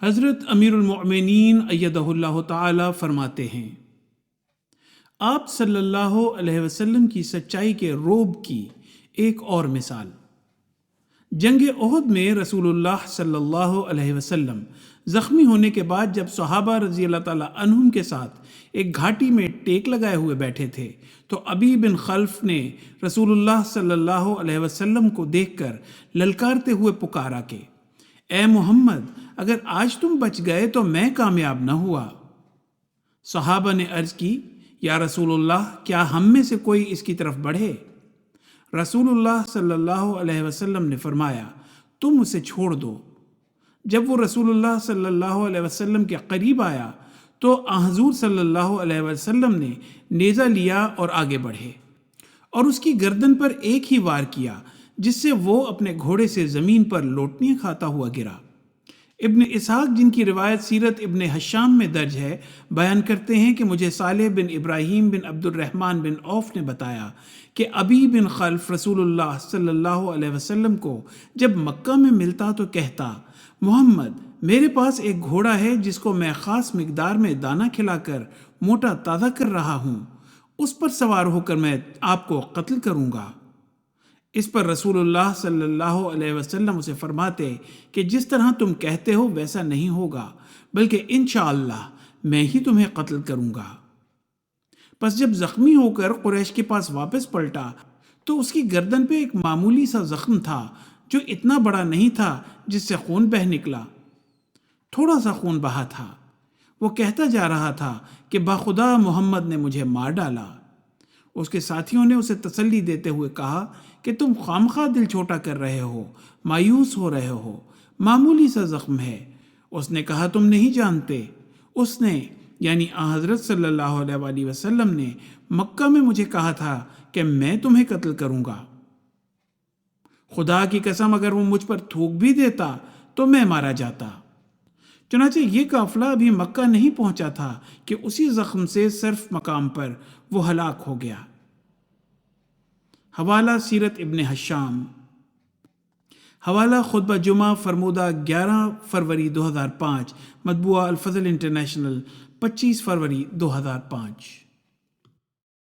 حضرت امیر المؤمنین ایدہ اللہ تعالی فرماتے ہیں، آپ صلی اللہ علیہ وسلم کی سچائی کے روب کی ایک اور مثال۔ جنگ احد میں رسول اللہ صلی اللہ علیہ وسلم زخمی ہونے کے بعد جب صحابہ رضی اللہ تعالیٰ عنہم کے ساتھ ایک گھاٹی میں ٹیک لگائے ہوئے بیٹھے تھے تو ابی بن خلف نے رسول اللہ صلی اللہ علیہ وسلم کو دیکھ کر للکارتے ہوئے پکارا کہ اے محمد، اگر آج تم بچ گئے تو میں کامیاب نہ ہوا۔ صحابہ نے عرض کی، یا رسول اللہ، کیا ہم میں سے کوئی اس کی طرف بڑھے؟ رسول اللہ صلی اللہ علیہ وسلم نے فرمایا، تم اسے چھوڑ دو۔ جب وہ رسول اللہ صلی اللہ علیہ وسلم کے قریب آیا تو حضور صلی اللہ علیہ وسلم نے نیزہ لیا اور آگے بڑھے اور اس کی گردن پر ایک ہی وار کیا، جس سے وہ اپنے گھوڑے سے زمین پر لوٹیاں کھاتا ہوا گرا۔ ابن اسحاق، جن کی روایت سیرت ابن حشام میں درج ہے، بیان کرتے ہیں کہ مجھے صالح بن ابراہیم بن عبد الرحمن بن عوف نے بتایا کہ ابی بن خلف رسول اللہ صلی اللہ علیہ وسلم کو جب مکہ میں ملتا تو کہتا، محمد، میرے پاس ایک گھوڑا ہے جس کو میں خاص مقدار میں دانہ کھلا کر موٹا تازہ کر رہا ہوں، اس پر سوار ہو کر میں آپ کو قتل کروں گا۔ اس پر رسول اللہ صلی اللہ علیہ وسلم اسے فرماتے کہ جس طرح تم کہتے ہو ویسا نہیں ہوگا، بلکہ انشاءاللہ میں ہی تمہیں قتل کروں گا۔ پس جب زخمی ہو کر قریش کے پاس واپس پلٹا تو اس کی گردن پہ ایک معمولی سا زخم تھا جو اتنا بڑا نہیں تھا جس سے خون بہہ نکلا، تھوڑا سا خون بہا تھا۔ وہ کہتا جا رہا تھا کہ بخدا محمد نے مجھے مار ڈالا۔ اس کے ساتھیوں نے اسے تسلی دیتے ہوئے کہا کہ تم خامخواہ دل چھوٹا کر رہے ہو، مایوس ہو رہے ہو، معمولی سا زخم ہے۔ اس نے کہا، تم نہیں جانتے، اس نے یعنی حضرت صلی اللہ علیہ وآلہ وسلم نے مکہ میں مجھے کہا تھا کہ میں تمہیں قتل کروں گا۔ خدا کی قسم، اگر وہ مجھ پر تھوک بھی دیتا تو میں مارا جاتا۔ چنانچہ یہ قافلہ ابھی مکہ نہیں پہنچا تھا کہ اسی زخم سے صرف مقام پر وہ ہلاک ہو گیا۔ حوالہ سیرت ابن حشام، حوالہ خطبہ جمعہ فرمودہ 11 فروری 2005، مطبوعہ الفضل انٹرنیشنل، 25 فروری 2005۔